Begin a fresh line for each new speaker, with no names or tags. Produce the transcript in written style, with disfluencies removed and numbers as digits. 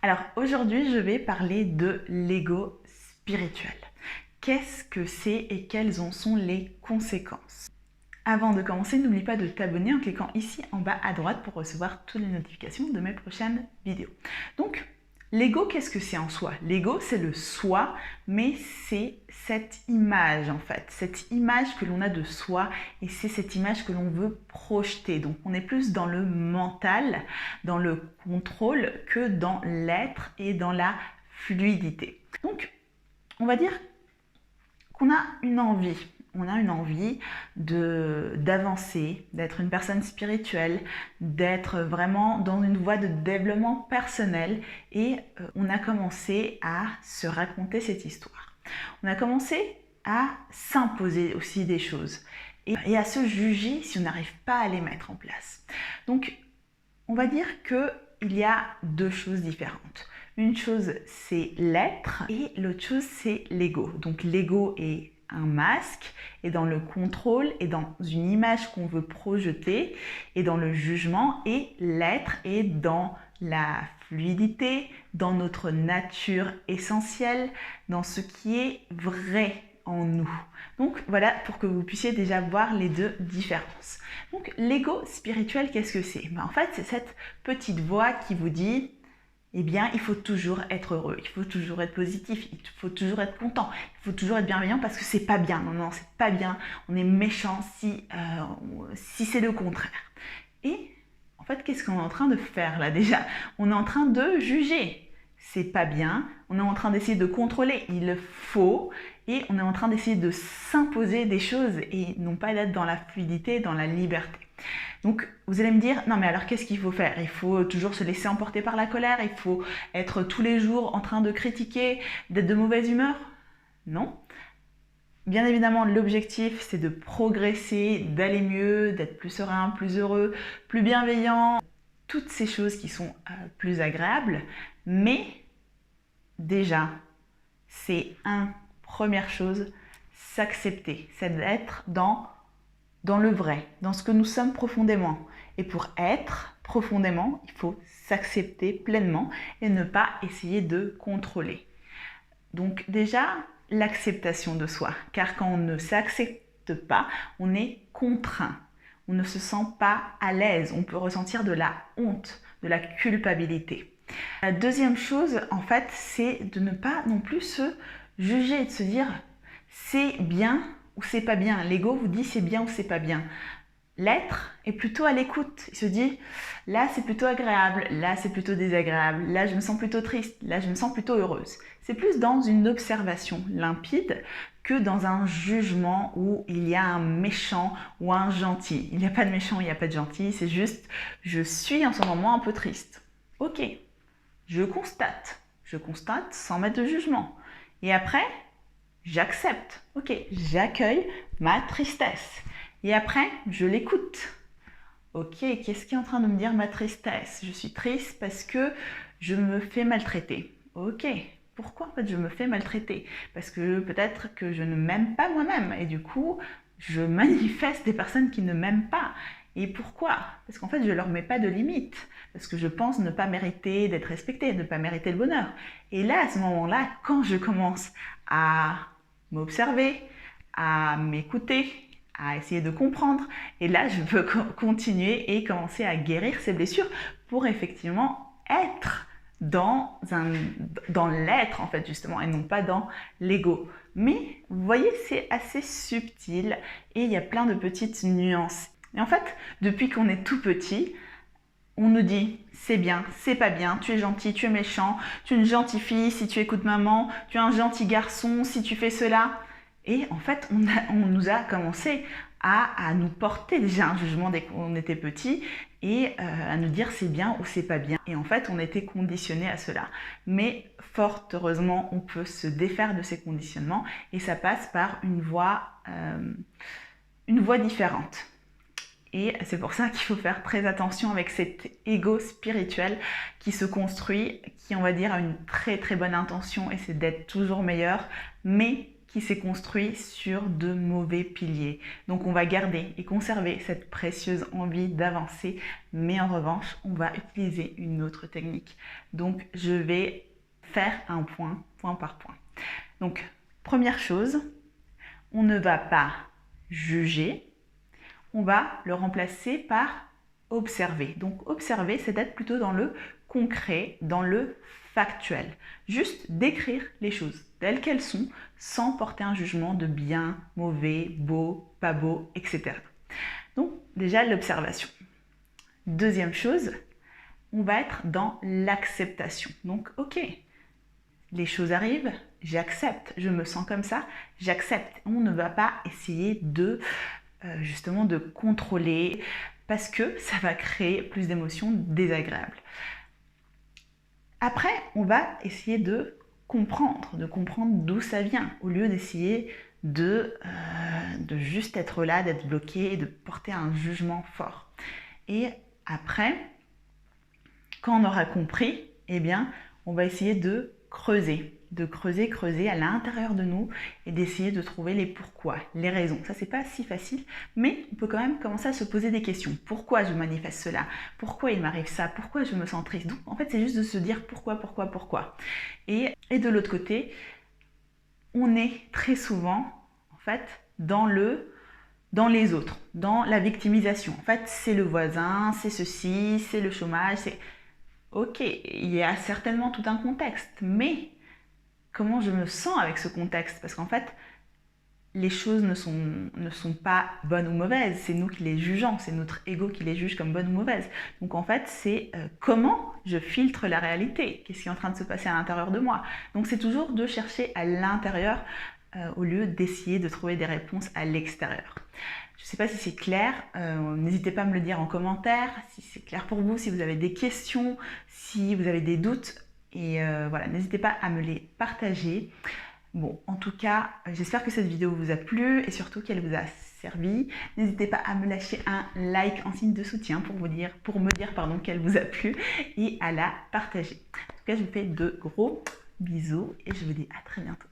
Alors aujourd'hui, je vais parler de l'ego spirituel. Qu'est-ce que c'est et quelles en sont les conséquences? Avant de commencer, n'oublie pas de t'abonner en cliquant ici en bas à droite pour recevoir toutes les notifications de mes prochaines vidéos. Donc, l'ego, qu'est-ce que c'est en soi? L'ego, c'est le soi, mais c'est cette image en fait, cette image que l'on a de soi et c'est cette image que l'on veut projeter. Donc, on est plus dans le mental, dans le contrôle que dans l'être et dans la fluidité. Donc, on va dire qu'on a une envie. On a une envie d'avancer, d'être une personne spirituelle, d'être vraiment dans une voie de développement personnel et on a commencé à se raconter cette histoire. On a commencé à s'imposer aussi des choses et à se juger si on n'arrive pas à les mettre en place. Donc, on va dire qu'il y a deux choses différentes. Une chose, c'est l'être et l'autre chose, c'est l'ego. Donc, l'ego est un masque, est dans le contrôle, est dans une image qu'on veut projeter, est dans le jugement et l'être est dans la fluidité, dans notre nature essentielle, dans ce qui est vrai en nous. Donc voilà pour que vous puissiez déjà voir les deux différences. Donc l'ego spirituel, qu'est-ce que c'est? En fait, c'est cette petite voix qui vous dit eh bien, il faut toujours être heureux, il faut toujours être positif, il faut toujours être content, il faut toujours être bienveillant parce que c'est pas bien. Non, non, c'est pas bien. On est méchant si c'est le contraire. Et en fait, qu'est-ce qu'on est en train de faire là déjà? On est en train de juger. C'est pas bien. On est en train d'essayer de contrôler. Il faut. Et on est en train d'essayer de s'imposer des choses et non pas d'être dans la fluidité, dans la liberté. Donc, vous allez me dire, non mais alors qu'est-ce qu'il faut faire? Il faut toujours se laisser emporter par la colère? Il faut être tous les jours en train de critiquer, d'être de mauvaise humeur? Non. Bien évidemment, l'objectif, c'est de progresser, d'aller mieux, d'être plus serein, plus heureux, plus bienveillant. Toutes ces choses qui sont plus agréables. Mais déjà, c'est première chose, s'accepter. C'est d'être dans le vrai, dans ce que nous sommes profondément. Et pour être profondément, il faut s'accepter pleinement et ne pas essayer de contrôler. Donc déjà, l'acceptation de soi. Car quand on ne s'accepte pas, on est contraint. On ne se sent pas à l'aise. On peut ressentir de la honte, de la culpabilité. La deuxième chose, en fait, c'est de ne pas non plus se juger, de se dire c'est bien ou c'est pas bien. L'ego vous dit c'est bien ou c'est pas bien. L'être est plutôt à l'écoute. Il se dit là c'est plutôt agréable, là c'est plutôt désagréable, là je me sens plutôt triste, là je me sens plutôt heureuse. C'est plus dans une observation limpide que dans un jugement où il y a un méchant ou un gentil. Il n'y a pas de méchant, il n'y a pas de gentil, c'est juste je suis en ce moment un peu triste. Ok, je constate sans mettre de jugement. Et après, j'accepte. Ok, j'accueille ma tristesse. Et après, je l'écoute. Ok, qu'est-ce qui est en train de me dire ma tristesse? Je suis triste parce que je me fais maltraiter. Ok, pourquoi en fait je me fais maltraiter? Parce que peut-être que je ne m'aime pas moi-même et du coup, je manifeste des personnes qui ne m'aiment pas. Et pourquoi? Parce qu'en fait, je ne leur mets pas de limite. Parce que je pense ne pas mériter d'être respectée, ne pas mériter le bonheur. Et là, à ce moment-là, quand je commence à m'observer, à m'écouter, à essayer de comprendre, et là, je peux continuer et commencer à guérir ces blessures pour effectivement être dans l'être, en fait, justement, et non pas dans l'ego. Mais, vous voyez, c'est assez subtil et il y a plein de petites nuances. Et en fait, depuis qu'on est tout petit, on nous dit c'est bien, c'est pas bien, tu es gentil, tu es méchant, tu es une gentille fille si tu écoutes maman, tu es un gentil garçon si tu fais cela. Et en fait, on nous a commencé à nous porter déjà un jugement dès qu'on était petit et à nous dire c'est bien ou c'est pas bien. Et en fait, on était conditionné à cela. Mais fort heureusement, on peut se défaire de ces conditionnements et ça passe par une voie différente. Et c'est pour ça qu'il faut faire très attention avec cet ego spirituel qui se construit, qui on va dire a une très très bonne intention et c'est d'être toujours meilleur, mais qui s'est construit sur de mauvais piliers. Donc on va garder et conserver cette précieuse envie d'avancer, mais en revanche, on va utiliser une autre technique. Donc je vais faire un point, point par point. Donc première chose, on ne va pas juger, on va le remplacer par observer. Donc observer, c'est d'être plutôt dans le concret, dans le factuel. Juste décrire les choses telles qu'elles sont, sans porter un jugement de bien, mauvais, beau, pas beau, etc. Donc déjà l'observation. Deuxième chose, on va être dans l'acceptation. Donc ok, les choses arrivent, j'accepte, je me sens comme ça, j'accepte. On ne va pas essayer de justement de contrôler parce que ça va créer plus d'émotions désagréables. Après, on va essayer de comprendre d'où ça vient, au lieu d'essayer de juste être là, d'être bloqué et de porter un jugement fort. Et après, quand on aura compris, eh bien, on va essayer de creuser à l'intérieur de nous et d'essayer de trouver les pourquoi, les raisons. Ça, c'est pas si facile, mais on peut quand même commencer à se poser des questions. Pourquoi je manifeste cela? Pourquoi il m'arrive ça? Pourquoi je me sens triste? Donc, en fait, c'est juste de se dire pourquoi. Et de l'autre côté, on est très souvent, en fait, dans les autres, dans la victimisation. En fait, c'est le voisin, c'est ceci, c'est le chômage, c'est... Ok, il y a certainement tout un contexte, mais comment je me sens avec ce contexte? Parce qu'en fait, les choses ne sont pas bonnes ou mauvaises, c'est nous qui les jugeons, c'est notre ego qui les juge comme bonnes ou mauvaises. Donc en fait, c'est comment je filtre la réalité, qu'est-ce qui est en train de se passer à l'intérieur de moi. Donc c'est toujours de chercher à l'intérieur au lieu d'essayer de trouver des réponses à l'extérieur. Je ne sais pas si c'est clair, n'hésitez pas à me le dire en commentaire, si c'est clair pour vous, si vous avez des questions, si vous avez des doutes, et voilà, n'hésitez pas à me les partager. Bon, en tout cas, j'espère que cette vidéo vous a plu et surtout qu'elle vous a servi. N'hésitez pas à me lâcher un like en signe de soutien pour me dire qu'elle vous a plu et à la partager. En tout cas, je vous fais de gros bisous et je vous dis à très bientôt.